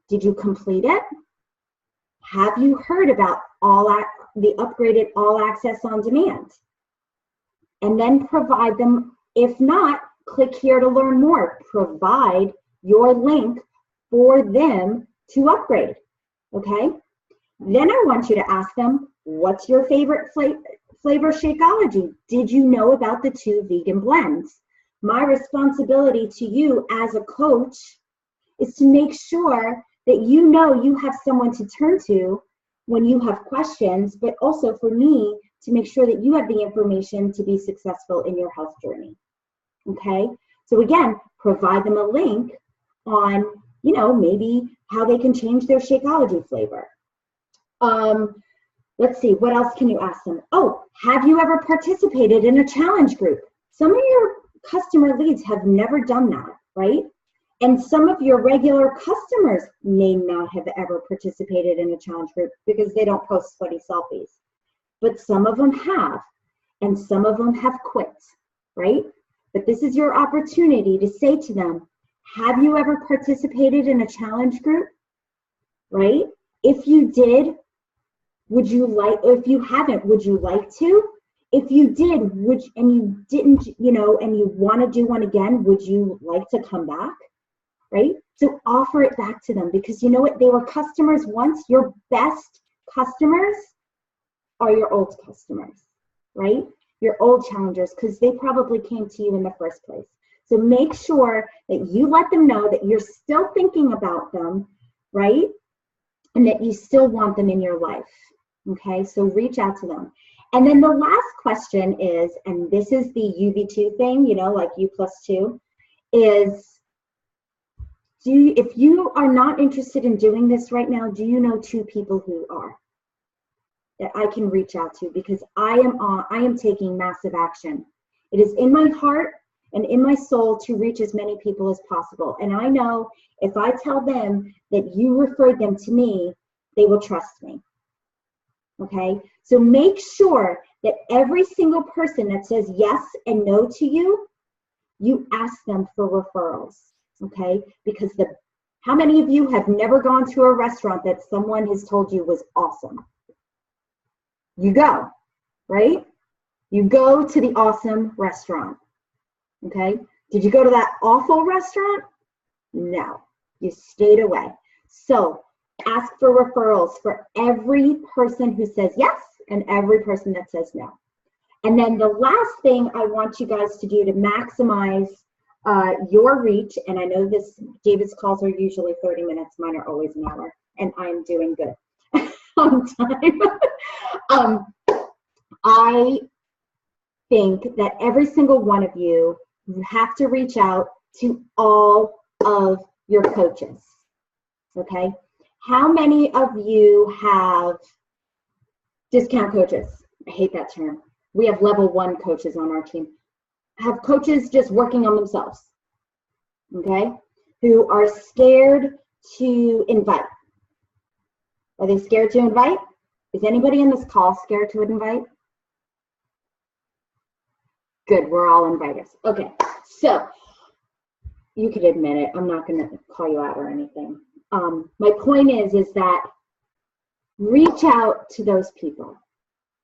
Did you complete it? Have you heard about the upgraded All Access on Demand? And then provide them, if not, click here to learn more. Provide your link for them to upgrade, okay? Then I want you to ask them, what's your favorite flavor Shakeology? Did you know about the 2 vegan blends? My responsibility to you as a coach is to make sure that you have someone to turn to when you have questions, but also for me to make sure that you have the information to be successful in your health journey, okay? So again, provide them a link on maybe how they can change their Shakeology flavor. Let's see, what else can you ask them? Oh, have you ever participated in a challenge group? Some of your customer leads have never done that, right? And some of your regular customers may not have ever participated in a challenge group because they don't post sweaty selfies. But some of them have, and some of them have quit, right? But this is your opportunity to say to them, have you ever participated in a challenge group, right? If you did, if you haven't, would you like to? If you did, and you didn't, and you want to do one again, would you like to come back, right? So offer it back to them, because you know what? They were customers once. Your best customers are your old customers, right? Your old challengers, because they probably came to you in the first place. So make sure that you let them know that you're still thinking about them, right? And that you still want them in your life, okay? So reach out to them. And then the last question is, and this is the UV2 thing, like U+2, is if you are not interested in doing this right now, do you know 2 people who are? That I can reach out to, because I am taking massive action. It is in my heart and in my soul to reach as many people as possible. And I know if I tell them that you referred them to me, they will trust me. Okay? So make sure that every single person that says yes and no to you, you ask them for referrals. Okay? Because how many of you have never gone to a restaurant that someone has told you was awesome? You go, right? You go to the awesome restaurant, okay? Did you go to that awful restaurant? No, you stayed away. So ask for referrals for every person who says yes and every person that says no. And then the last thing I want you guys to do to maximize your reach, and I know David's calls are usually 30 minutes, mine are always an hour, and I'm doing good on time. I think that every single one of you have to reach out to all of your coaches, okay? How many of you have discount coaches? I hate that term. We have level 1 coaches on our team. Have coaches just working on themselves, okay? Who are scared to invite. Are they scared to invite? Is anybody in this call scared to invite? Good, we're all inviters. Okay, so you could admit it. I'm not going to call you out or anything. My point is that reach out to those people.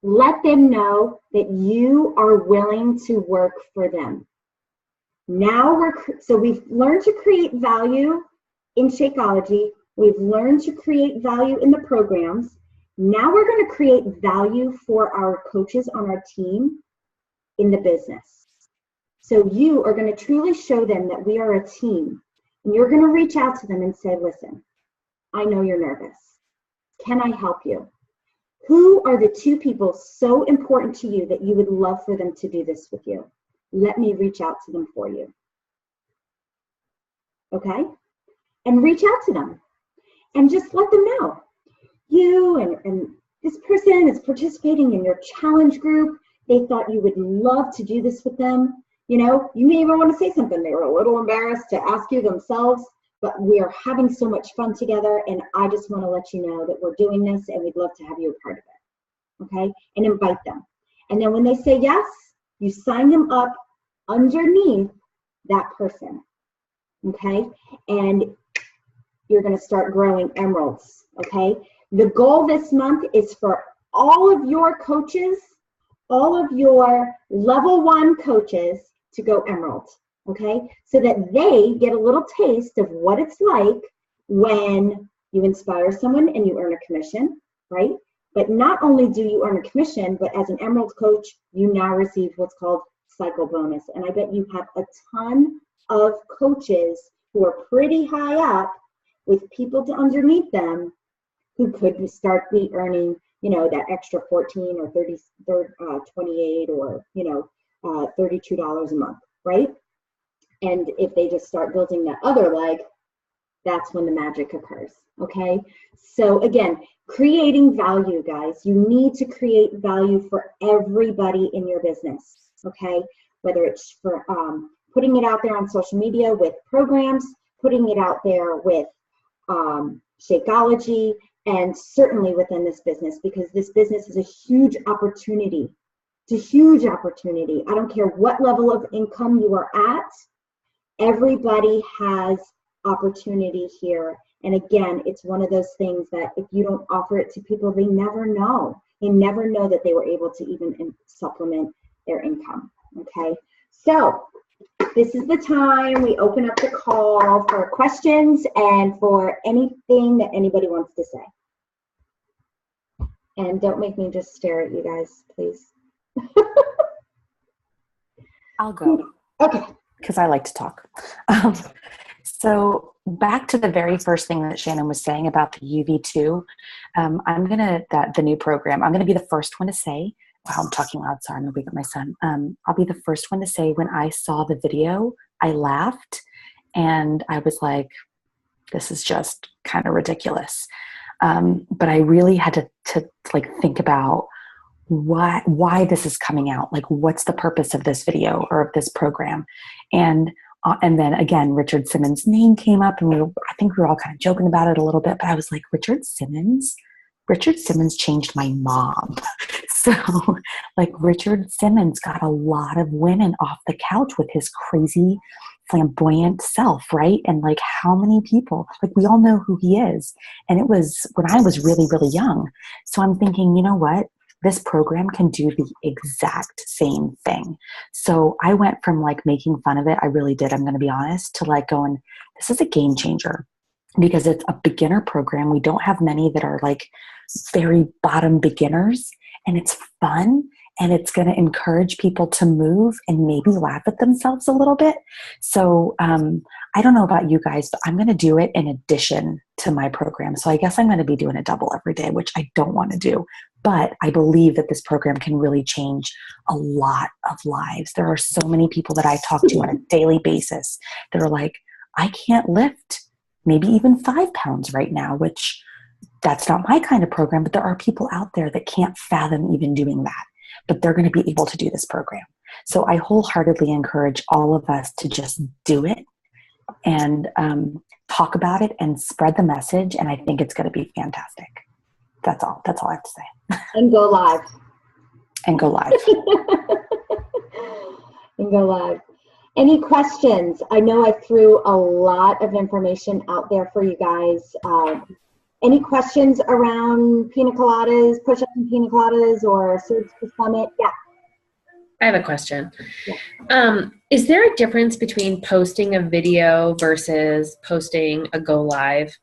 Let them know that you are willing to work for them. Now we've learned to create value in Shakeology. We've learned to create value in the programs. Now we're going to create value for our coaches on our team in the business. So you are going to truly show them that we are a team. And you're going to reach out to them and say, listen, I know you're nervous. Can I help you? Who are the 2 people so important to you that you would love for them to do this with you? Let me reach out to them for you. Okay? And reach out to them. And just let them know. You and this person is participating in your challenge group. They thought you would love to do this with them. You know, you may even want to say something. They were a little embarrassed to ask you themselves, but we are having so much fun together, and I just want to let you know that we're doing this, and we'd love to have you a part of it, okay? And invite them. And then when they say yes, you sign them up underneath that person, okay? And you're going to start growing emeralds, okay? The goal this month is for all of your coaches, all of your level 1 coaches to go emerald, okay? So that they get a little taste of what it's like when you inspire someone and you earn a commission, right? But not only do you earn a commission, but as an emerald coach, you now receive what's called cycle bonus. And I bet you have a ton of coaches who are pretty high up with people to underneath them who could be earning, you know, that extra 14 or 28 or, you know, $32 a month, right? And if they just start building that other leg, that's when the magic occurs, okay? So again, creating value, guys. You need to create value for everybody in your business, okay? Whether it's for putting it out there on social media with programs, putting it out there with Shakeology, and certainly within this business, because this business is a huge opportunity. It's a huge opportunity. I don't care what level of income you are at. Everybody has opportunity here. And again, it's one of those things that if you don't offer it to people, they never know. They never know that they were able to even supplement their income, okay? So this is the time we open up the call for questions and for anything that anybody wants to say. And don't make me just stare at you guys, please. I'll go. Okay. Because I like to talk. So back to the very first thing that Shannon was saying about the UV2, the new program, I'm going to be the first one to say, wow, I'm talking loud, sorry, I'm going to wake up my son. I'll be the first one to say when I saw the video, I laughed and I was like, this is just kind of ridiculous. But I really had to like think about why this is coming out. Like, what's the purpose of this video or of this program? And then again, Richard Simmons' name came up, and I think we were all kind of joking about it a little bit, but I was like, Richard Simmons changed my mom. So like Richard Simmons got a lot of women off the couch with his crazy flamboyant self, right? And like how many people, like we all know who he is. And it was when I was really, really young. So I'm thinking, you know what? this program can do the exact same thing. So I went from like making fun of it, I really did, I'm going to be honest, to like going, this is a game changer because it's a beginner program. We don't have many that are like very bottom beginners, and it's fun. And it's going to encourage people to move and maybe laugh at themselves a little bit. So I don't know about you guys, but I'm going to do it in addition to my program. So I guess I'm going to be doing a double every day, which I don't want to do. But I believe that this program can really change a lot of lives. There are so many people that I talk to on a daily basis that are like, I can't lift maybe even 5 pounds right now, which that's not my kind of program. But there are people out there that can't fathom even doing that. But they're going to be able to do this program. So I wholeheartedly encourage all of us to just do it and talk about it and spread the message. And I think it's going to be fantastic. That's all I have to say. And go live. And go live. And go live. Any questions? I know I threw a lot of information out there for you guys. Any questions around Pina Coladas, push-ups and Pina Coladas, or Surge to Summit? Yeah. I have a question. Yeah. Is there a difference between posting a video versus posting a go live?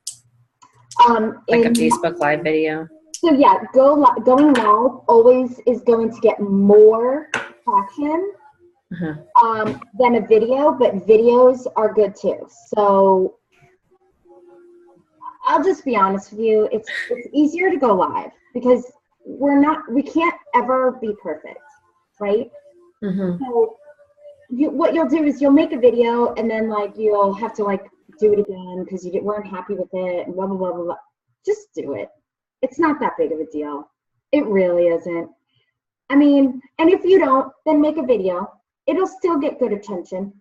Like a Facebook live video? So yeah, going live always is going to get more traction than a video, but videos are good too. So I'll just be honest with you. It's easier to go live because we can't ever be perfect, right? So what you'll do is you'll make a video and then like you'll have to like do it again because you weren't happy with it and blah, blah, blah, blah, blah. Just do it. It's not that big of a deal. It really isn't. I mean, and if you don't, then make a video. It'll still get good attention.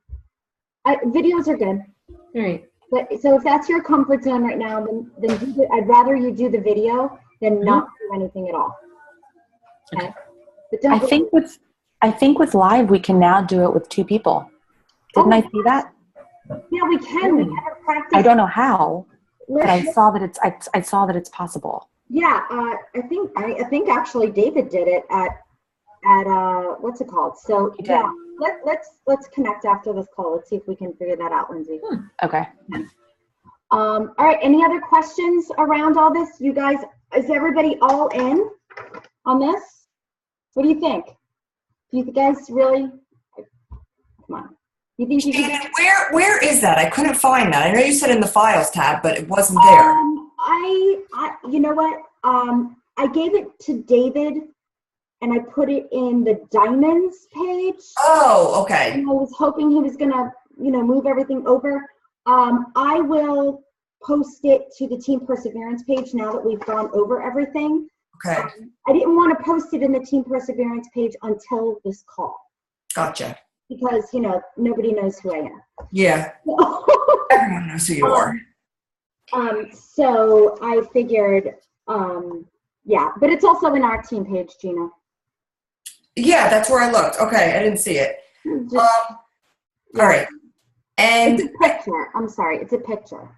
Videos are good. All right. But so if that's your comfort zone right now, then I'd rather you do the video than not do anything at all. Okay. But I think with live we can now do it with 2 people. Didn't I see that? Yeah, we can. We haven't practiced. I don't know how, but I saw that it's possible. Yeah, I think actually David did it at what's it called? So yeah, let's connect after this call. Let's see if we can figure that out, Lindsay. Okay. All right. Any other questions around all this? You guys, is everybody all in on this? What do you think? Do you guys really? Come on. You think you can? Where is that? I couldn't find that. I know you said in the files tab, but it wasn't there. You know what? I gave it to David, and I put it in the diamonds page. Oh, okay. And I was hoping he was gonna, move everything over. I will post it to the Team Perseverance page now that we've gone over everything. Okay. I didn't want to post it in the Team Perseverance page until this call. Gotcha. Because, nobody knows who I am. Yeah. Everyone knows who you are. So I figured, yeah, but it's also in our team page, Gina. Yeah, that's where I looked. Okay, I didn't see it. All right. And it's a picture. I'm sorry, it's a picture.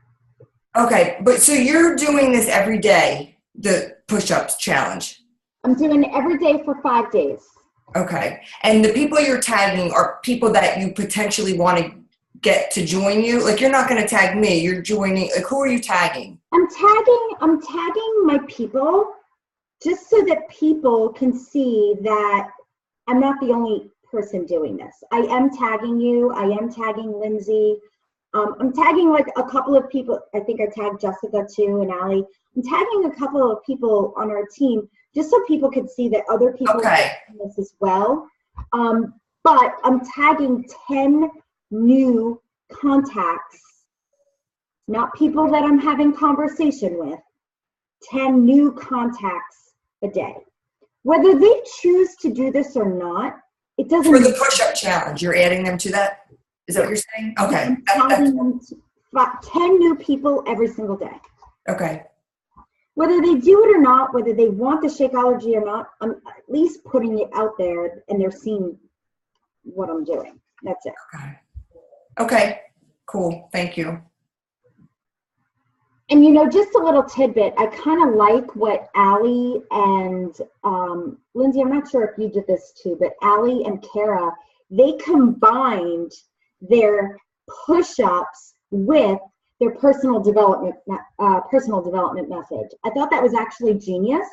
Okay, but so you're doing this every day, the push-ups challenge? I'm doing it every day for 5 days. Okay, and the people you're tagging are people that you potentially want to get to join you? Like, you're not going to tag me, you're joining, like, who are you tagging? I'm tagging my people just so that people can see that I'm not the only person doing this. I am tagging you. I am tagging Lindsay. I'm tagging like a couple of people. I think I tagged Jessica too and Allie. I'm tagging a couple of people on our team just so people can see that other people are doing this as well. But I'm tagging 10 new contacts, not people that I'm having conversation with, 10 new contacts a day. Whether they choose to do this or not, it doesn't For the push-up challenge, you're adding them to that? Is that what you're saying? Okay. I'm 10 new people every single day. Okay. Whether they do it or not, whether they want the Shakeology or not, I'm at least putting it out there and they're seeing what I'm doing. That's it. Okay. Okay. Cool. Thank you. And, just a little tidbit, I kind of like what Allie and Lindsay, I'm not sure if you did this too, but Allie and Kara, they combined their push-ups with their personal development message. I thought that was actually genius.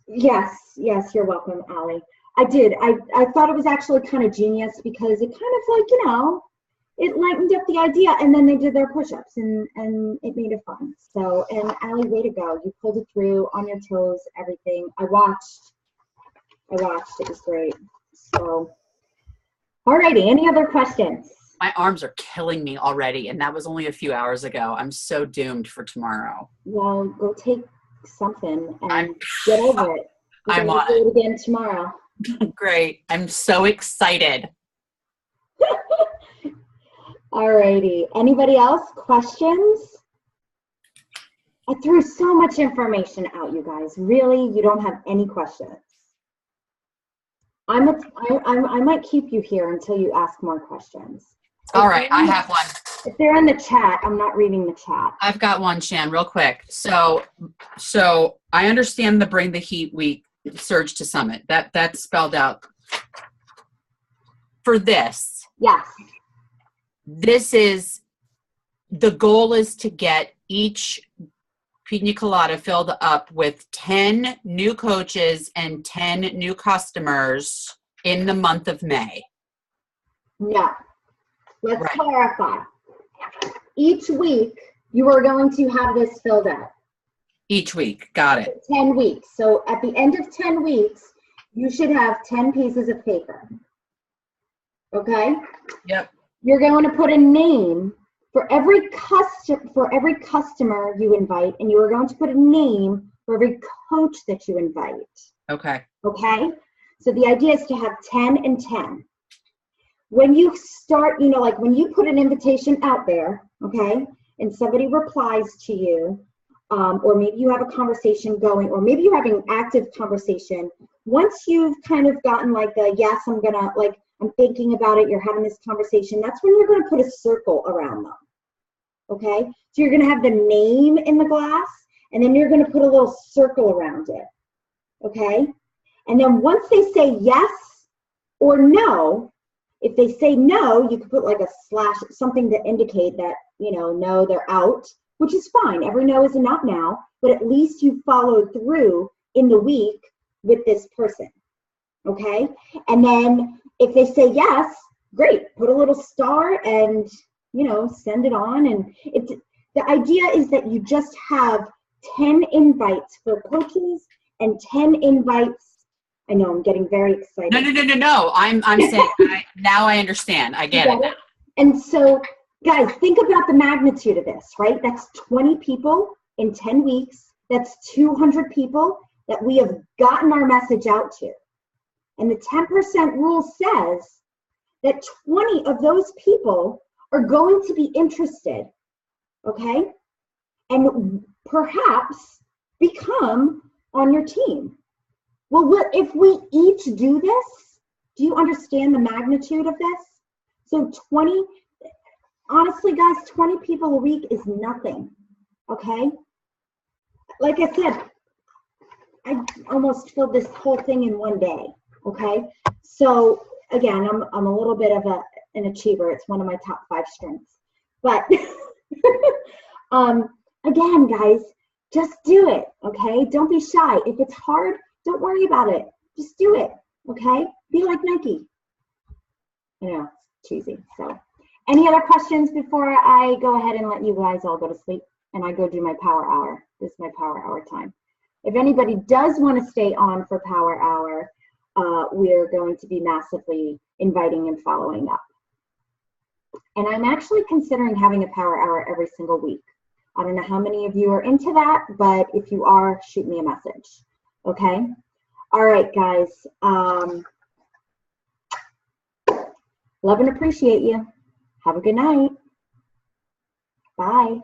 Yes, you're welcome, Allie. I did. I thought it was actually kind of genius because it kind of it lightened up the idea, and then they did their push-ups, and it made it fun. So, and Allie, way to go. You pulled it through on your toes, everything. I watched. It was great. So, alrighty, any other questions? My arms are killing me already, and that was only a few hours ago. I'm so doomed for tomorrow. Well, go take something and get over it. I'm on it again tomorrow. Great. I'm so excited. Alrighty. Anybody else? Questions? I threw so much information out, you guys. Really, you don't have any questions? I might keep you here until you ask more questions. All right, I have one. If they're in the chat, I'm not reading the chat. I've got one, Shan, real quick. So I understand the Bring the Heat Week Surge to Summit. That's spelled out. For this. Yes. This is, the goal is to get each Pina Colada filled up with 10 new coaches and 10 new customers in the month of May. No. Let's clarify. Each week, you are going to have this filled out. Each week. Got it. 10 weeks. So at the end of 10 weeks, you should have 10 pieces of paper. Okay? Yep. You're going to put a name for every customer you invite, and you are going to put a name for every coach that you invite. Okay. Okay? So the idea is to have 10 and 10. When you start, like when you put an invitation out there, okay, and somebody replies to you, or maybe you have a conversation going, or maybe you're having an active conversation, once you've kind of gotten like a, yes, I'm thinking about it, you're having this conversation, that's when you're going to put a circle around them, okay? So you're going to have the name in the glass, and then you're going to put a little circle around it, okay? And then once they say yes or no, if they say no, you can put like a slash, something to indicate that, no, they're out, which is fine. Every no is a not now, but at least you followed through in the week with this person, okay? And then if they say yes, great, put a little star and, send it on. And the idea is that you just have 10 invites for coaches and 10 invites. I know I'm getting very excited. No. I'm saying, now I understand. I get it. And so, guys, think about the magnitude of this, right? That's 20 people in 10 weeks. That's 200 people that we have gotten our message out to. And the 10% rule says that 20 of those people are going to be interested, okay? And perhaps become on your team. Well, if we each do this, do you understand the magnitude of this? So 20, honestly, guys, 20 people a week is nothing, okay? Like I said, I almost filled this whole thing in one day, okay? So, again, I'm a little bit of an achiever. It's one of my top 5 strengths. But, again, guys, just do it, okay? Don't be shy. If it's hard, don't worry about it. Just do it, okay? Be like Nike. It's cheesy. So, any other questions before I go ahead and let you guys all go to sleep and I go do my power hour? This is my power hour time. If anybody does want to stay on for power hour, we're going to be massively inviting and following up. And I'm actually considering having a power hour every single week. I don't know how many of you are into that, but if you are, shoot me a message. Okay? All right, guys. Love and appreciate you. Have a good night. Bye.